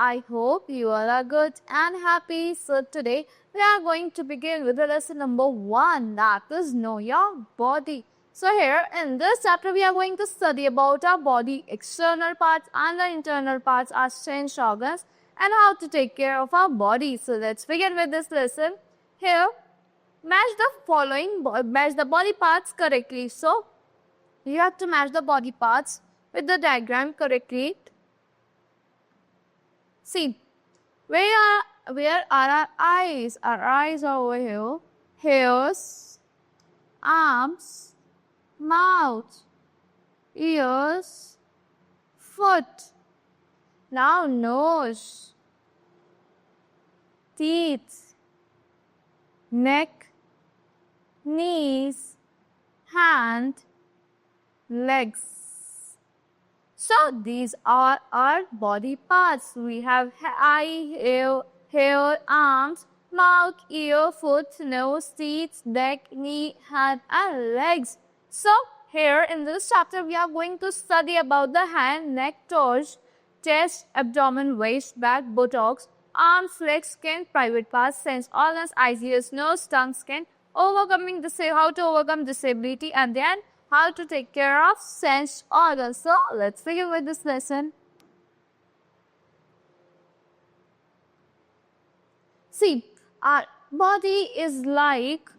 I hope you all are good and happy. So today we are going to begin with the lesson number 1, that is know your body. So here in this chapter we are going to study about our body external parts and the internal parts, our sense organs, and how to take care of our body. So let's begin with this lesson. Here match the body parts correctly. So you have to match the body parts with the diagram correctly. See, where are our eyes? Our eyes are over here. Hairs, arms, mouth, ears, foot. Now nose, teeth, neck, knees, hand, legs. So these are our body parts. We have eye, hair, arms, mouth, ear, foot, nose, teeth, neck, knee, hand and legs. So here in this chapter we are going to study about the hand, neck, torso, chest, abdomen, waist, back, buttocks, arms, legs, skin, private parts, sense organs, eyes, ears, nose, tongue, skin, how to overcome disability, and then how to take care of sense organs. So let's begin with this lesson. See, our body is like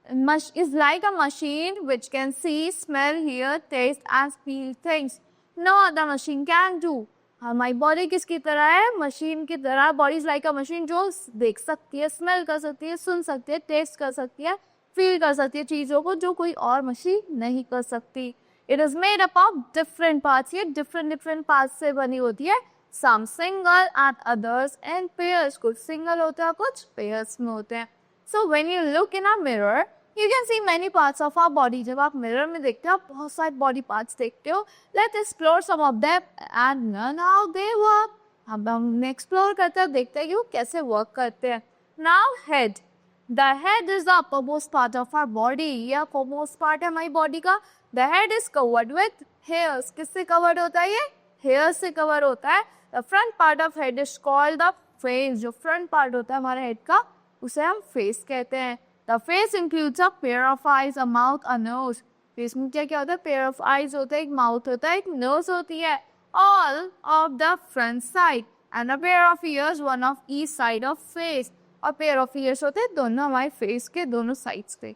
a machine which can see, smell, hear, taste and feel things. No other machine can do. हमारी body किसकी तरह है? Machine की तरह. Body is like a machine जो देख सकती है, स्मेल कर सकती है, सुन सकती है, टेस्ट कर सकती है, फील कर सकती है चीजों को, जो कोई और मशीन नहीं कर सकती. It is made up of different parts. ये डिफरेंट पार्ट्स से बनी होती है. Some single and others and pairs. कुछ सिंगल होते हैं, कुछ पेयर्स में होते हैं. So when you look in a mirror you can see many parts of our body. जब आप मिरर में देखते हो, आप बहुत सारे बॉडी पार्ट्स देखते हो. Let's explore some of them and learn how they work. अब हम एक्सप्लोर करते हैं, देखते हैं कि वो कैसे वर्क करते हैं. Now head. The head is the uppermost part of our body. ये uppermost part है हमारी बॉडी का. The head is covered with hairs. किससे कवर्ड होता है ये? Hairs से कवर होता है. The front part of head is called the face. जो front part होता है हमारे हेड का, उसे हम face कहते हैं. The face includes a pair of eyes, a mouth, a nose. Face में क्या होता है? Pair of eyes होता है, एक mouth होता है, एक nose होती है. All of the front side and a pair of ears, one of each side of face. और pair of ears होते हैं दोनों हमारे face के दोनों sides पे.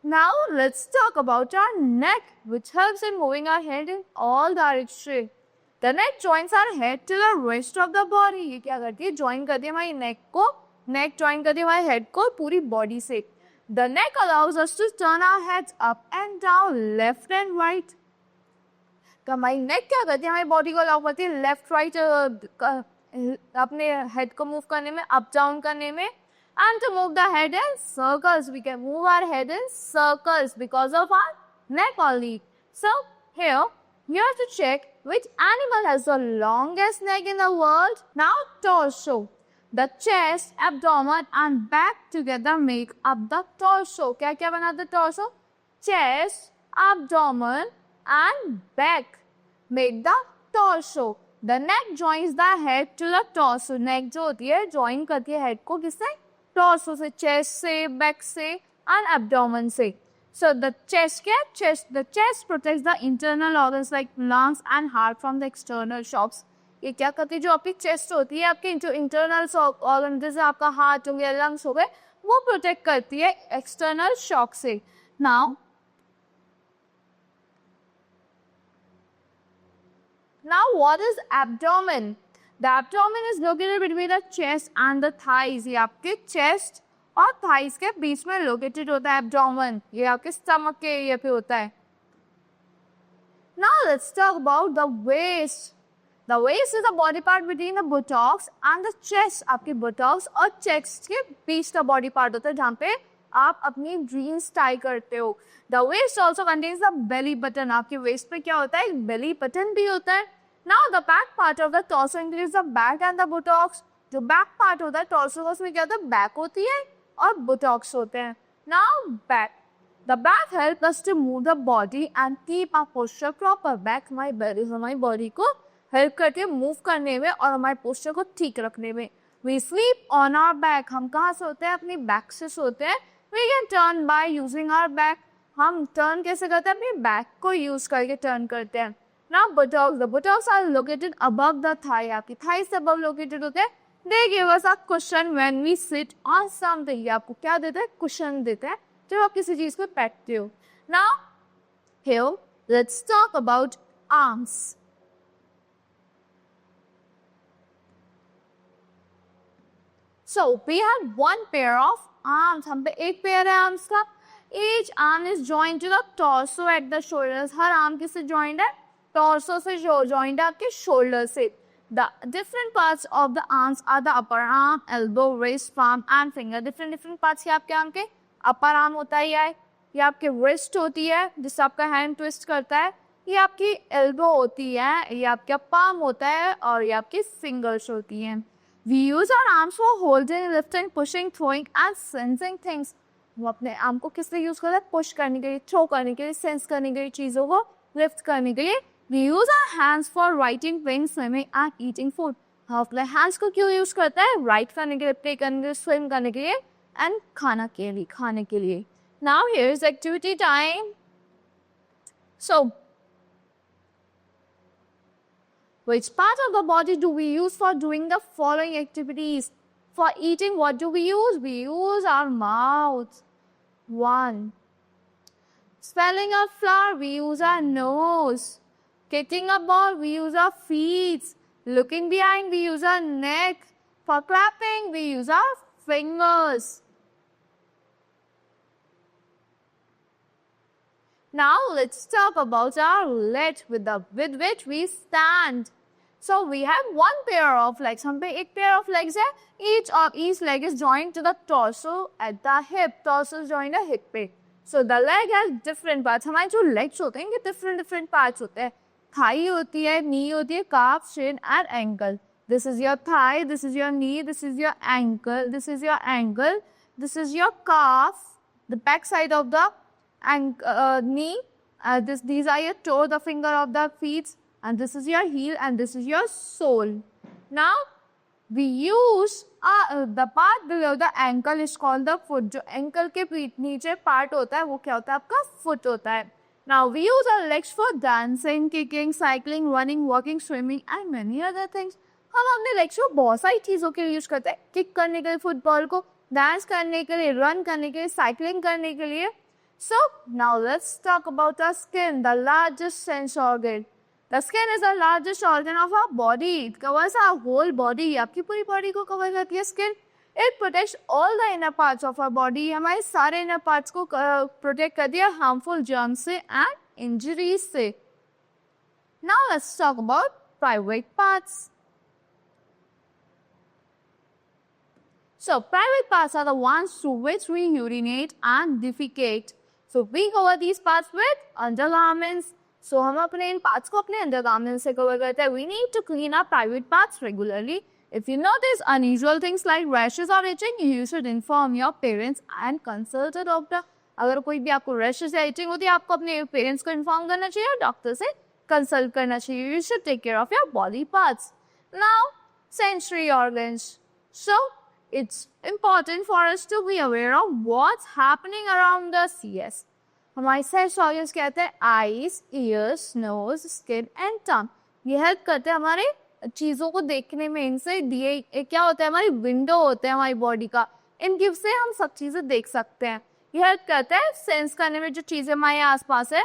Now let's talk about our neck, which helps in moving our head in all directions. The neck joins our head to the rest of the body. ये क्या करती है? Join करती है हमारी neck को. नेक ज्वाइन करती है हमारे हेड को पूरी बॉडी से. The neck allows us to turn our heads up and down, left and right. हमारी नेक क्या करती है? हमारी बॉडी को अलाउ करती है लेफ्ट राइट अपने हेड को मूव करने में, अप डाउन करने में. And to move the head in circles, we can move our head in circles because of our neck only. So here you have to check which animal has the longest neck in the world. Now torso. The chest, abdomen and back together make up the torso. क्या क्या बनाता है torso? Chest, abdomen and back make the torso. The neck joins the head to the torso. Neck जो होती है join करती है head को किससे? Torso से, chest से, back से and abdomen से. So the chest क्या? The chest protects the internal organs like lungs and heart from the external shocks. ये क्या करती है? जो आपकी चेस्ट होती है, आपके जो इंटरनल ऑर्गन जैसे आपका हार्ट हो गया, लंग्स हो गए, वो प्रोटेक्ट करती है एक्सटर्नल शॉक से. Now what is abdomen? The abdomen is located between the chest and the thighs. ये आपके चेस्ट और थाइज के बीच में लोकेटेड होता है एब्डोमेन. ये आपके स्टमक के एरिया पे होता है. Now let's talk about the waist. The waist is the body part between the buttocks and the chest. आपके buttocks और chest के बीच का body part होता है जहाँ पे आप अपनी jeans tie करते हो. The waist also contains the belly button. आपके waist पे क्या होता है? belly button भी होता है. Now the back part of the torso includes the back and the buttocks. जो back part होता है torso का, उसमें क्या होता है? back होती है और buttocks होते हैं. Now back. The back helps us to move the body and keep our posture proper. Back हमारी belly हमारी body को हेल्प करती है मूव करने में और हमारे पोस्चर को ठीक रखने में। We sleep on our back, हम कहाँ सोते हैं? अपनी बैक से सोते हैं। We can turn by using our back, हम टर्न कैसे करते हैं? अपनी बैक को यूज करके टर्न करते हैं। Now buttocks, the buttocks are located above the thigh, आपकी थाई से above located होते हैं। They give us a cushion when we sit on something, ये आपको क्या देता है? कुशन देता है जब आप किसी चीज को बैठते हो। Now here let's talk about arms. So we have one pair of arms, हम पे एक पेयर है आर्म्स का। Each arm is joined to the torso at the shoulders, her arm किससे joined है? टॉर्सो से joined है आपके शोल्डर से। The different parts of the arms are the upper arm, elbow, wrist, palm and finger. different parts है आपके arm के। Upper arm होता है ये आपके wrist होती है जिससे आपका हैंड ट्विस्ट करता है, ये आपकी elbow होती है, ये आपका palm होता है और ये आपकी fingers होती हैं। We use our arms for holding, lifting, pushing, throwing and sensing things. वो अपने आर्म को किस लिए यूज करता है? पुश करने के लिए, थ्रो करने के लिए, सेंस करने के लिए, चीजों को लिफ्ट करने के लिए। We use our hands for writing, playing, swimming and eating food. हम अपने hands को क्यों यूज करता है? राइट करने के लिए, प्ले करने के लिए, स्विम करने के लिए एंड खाने के लिए। Now here is activity time. So which part of the body do we use for doing the following activities? For eating, what do we use? We use our mouth. 1. Smelling a flower, we use our nose. Kicking a ball, we use our feet. Looking behind, we use our neck. For clapping, we use our fingers. Now let's talk about our legs with which we stand. So we have one pair of legs. हम पे एक pair of legs है. Each leg is joined to the torso at the hip. Torso is joined at hip पे. So the leg has different parts. हमारे जो legs होते हैं ये different parts होते हैं. Thigh होती है, knee होती है, calf, shin and ankle. This is your thigh, this is your knee, this is your ankle, this is your ankle, this is your calf, the back side of the knee. These are your toe, the finger of the feet, and this is your heel and this is your sole. Now we use the part below the ankle is called the foot. जो ankle के नीचे part होता है वो क्या होता है? आपका foot होता है. Now we use our legs for dancing, kicking, cycling, running, walking, swimming and many other things. हम अपने legs को बहुत सारी चीजों के लिए use करते हैं. Kick करने के लिए फुटबॉल को, dance करने के लिए, run करने के लिए, cycling करने के लिए. So now let's talk about our skin, the largest sense organ. The skin is the largest organ of our body. It covers our whole body. आपकी पूरी body को cover करती है skin. It protects all the inner parts of our body. हमारे सारे inner parts को protect करती है harmful germs से and injuries से. Now let's talk about private parts. So private parts are the ones through which we urinate and defecate. So we cover these parts with undergarments. So हम अपने इन parts को अपने undergarments से cover करते हैं. We need to clean our private parts regularly. If you notice unusual things like rashes or itching, you should inform your parents and consult a doctor. अगर कोई भी आपको rashes या itching होती है, आपको अपने parents को inform करना चाहिए और doctor से consult करना चाहिए. You should take care of your body parts. Now, sensory organs. So, it's important for us to be aware of what's happening around us. Yes. हमारे सेंस ऑर्गन्स कहते हैं eyes, ears, nose, skin and tongue. ये help करते हैं हमारे चीजों को देखने में. इनसे दिए क्या होता है? हमारी विंडो होते हैं हमारी बॉडी का. इनकी से हम सब चीजें देख सकते हैं. ये हेल्प करता है सेंस करने में जो चीजें हमारे आसपास है,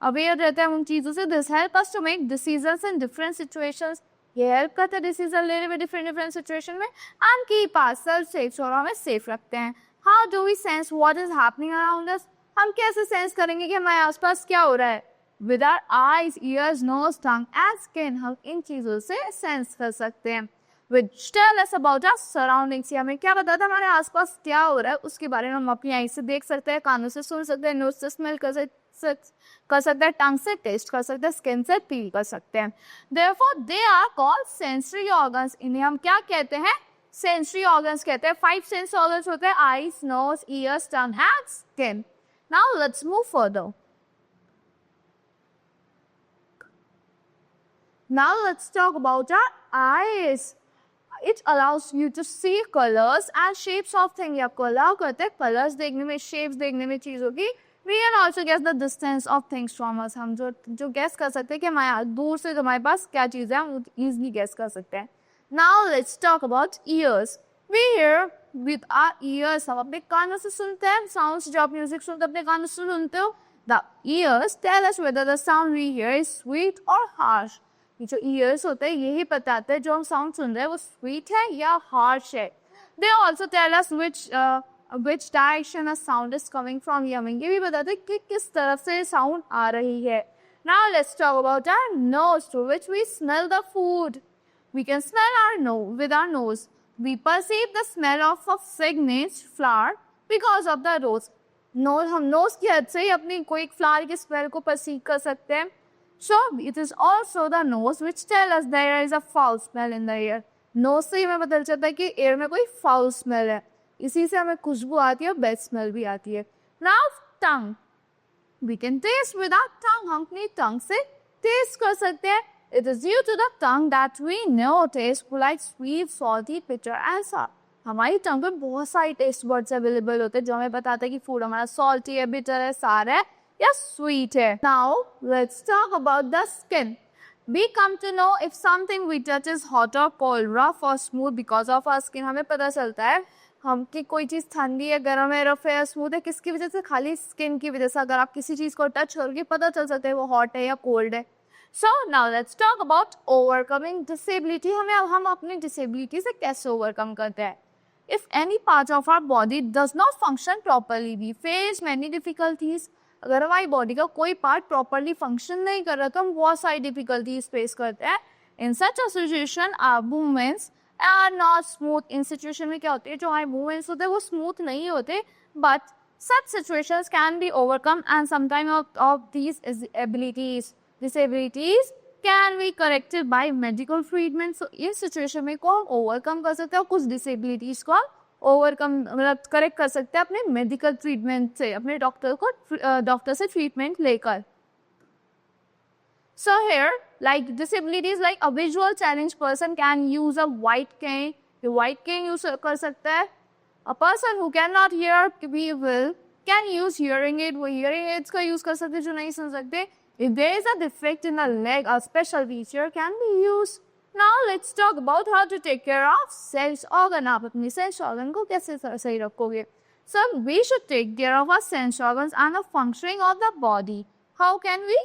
अवेयर रहते हैं उन चीजों से. This help us to make decisions in different situations. ये हेल्प करता है डिसीजन लेने में डिफरेंट सिचुएशन में. एंड कीप आवरसेल्फ सेफ, और हमें सेफ रखते हैं. How do we sense what is happening around us? हम कैसे सेंस करेंगे कि हमारे आसपास क्या हो रहा है? With our eyes, ears, nose, tongue and skin. हम इन चीजों से सेंस कर सकते हैं. Which tell us about our surroundings. हमें क्या बताता है हमारे आसपास क्या हो रहा है, उसके बारे में हम अपनी आई से देख सकते हैं, कानों से सुन सकते हैं, नोज से स्मेल कर सकते हैं, टंग से टेस्ट कर सकते हैं, स्किन से फील कर सकते हैं. Therefore, they are called sensory organs. इन्हें हम क्या कहते हैं? Sensory organs कहते हैं. 5 sense organs होते हैं: eyes, nose, ears, tongue, and skin. Now let's move further. Now let's talk about our eyes. It allows you to see colors and shapes of things. आपको allow करते हैं colors देखने में, shapes देखने में चीज़ों की. We can also guess the distance of things from us. हम जो guess कर सकते हैं कि हमारे दूर से हमारे पास क्या चीज़ है, हम easily guess कर सकते हैं. Now let's talk about ears. We hear with our ears. हम अपने कानों से सुनते हैं sounds. जो आप music सुनते हैं अपने कानों से सुनते हो. The ears tell us whether the sound we hear is sweet or harsh. ये जो ears होते हैं यही बताते हैं जो हम sound सुन रहे हैं वो sweet है या harsh है. They also tell us which direction a sound is coming from. ये हमें ये भी बताते हैं कि किस तरफ से sound आ रही है. Now let's talk about our nose through which we smell the food. We can smell our nose with our nose. We perceive the smell of a fragrant flower because of the nose. हम nose की हद से ही अपनी कोई flower की smell को perceive कर सकते हैं. So it is also the nose which tell us there is a foul smell in the air. Nose से ही हमें पता चलता है कि air में कोई foul smell है. इसी से हमें खुशबू आती है और bad smell भी आती है. Now tongue. We can taste with our tongue. हम अपनी tongue से taste कर सकते हैं. It is due to the tongue that we know taste like sweet, salty, bitter and sour. हमारी tongue पे बहुत सारी taste buds available होते हैं जो हमें बताते हैं कि food हमारा salty है, bitter है, sour है या sweet है. Now let's talk about the skin. We come to know if something we touch is hot or cold, rough or smooth because of our skin. हमें पता चलता है हम कि कोई चीज़ ठंडी है, गर्म है, रफ है या स्मूथ है, किसकी वजह से? खाली स्किन की वजह से. अगर आप किसी चीज़ को टच करोगे पता चल सकता है वो हॉट है या कोल्ड है. So now let's talk about overcoming disability. हम अपनी disability से कैसे overcome करते हैं? If any part of our body does not function properly, we face many difficulties. अगर हमारी body का कोई part properly function नहीं कर रहा तो हम बहुत सारी difficulties face करते हैं. In such a situation, our movements are not smooth. In situation में क्या होती है जो हमारे movements होते हैं वो smooth नहीं होते, but such situations can be overcome and sometimes of these disabilities can be corrected by medical treatment. So इस situation में को हम overcome कर सकते हैं और कुछ disabilities को overcome मतलब correct कर सकते हैं अपने medical treatment से, अपने doctor से treatment लेकर. So here, like disabilities like a visual challenged person can use a white cane. ये white cane use कर सकता है. A person who cannot hear can use hearing aid. वो hearing aids का use कर सकते हैं जो नहीं सुन सकते. If there is a defect in the leg, a special feature can be used. Now let's talk about how to take care of sense organ. आप अपनी sense organ को कैसे सही रखोगे? So we should take care of our sense organs and the functioning of the body. How can we?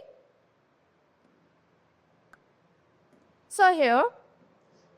So here,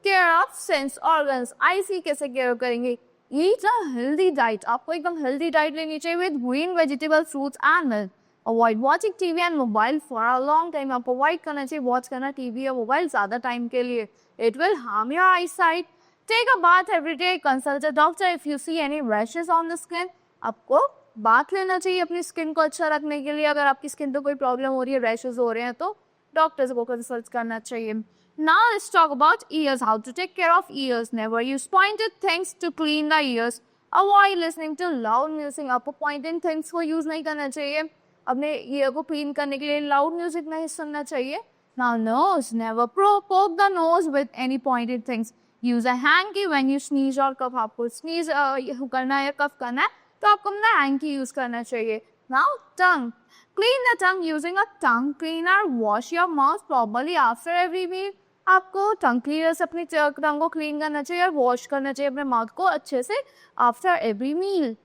care of sense organs. IC कैसे care करेंगे? Eat a healthy diet. आपको एकदम healthy diet लेनी चाहिए with green vegetables, fruits and milk. Avoid watching TV and mobile for a long time. आपको avoid करना चाहिए watch करना TV या mobile ज़्यादा time के लिए. It will harm your eyesight. Take a bath every day. Consult a doctor if you see any rashes on the skin. आपको bath लेना चाहिए अपनी skin को अच्छा रखने के लिए. अगर आपकी skin पे कोई problem हो रही है, rashes हो रहे हैं तो doctor को consult करना चाहिए. Now let's talk about ears. How to take care of ears. Never use pointed things to clean the ears. Avoid listening to loud music. आपको pointed things को use नहीं करना चाहिए. अपने ear को clean करने के लिए loud music नहीं सुनना चाहिए. Now nose. Never poke the nose with any pointed things. Use a hanky when you sneeze or cough. आपको sneeze करना है या cough करना है तो आपको अपना hanky use करना चाहिए. Now tongue. Clean the tongue using a tongue cleaner. Wash your mouth properly after every meal. आपको टंग क्लीनर से अपनी टंग को क्लीन करना चाहिए और वॉश करना चाहिए अपने माउथ को अच्छे से after every meal.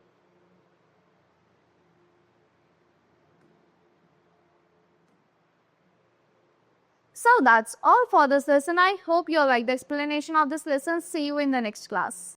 So that's all for this lesson. I hope you like the explanation of this lesson. See you in the next class.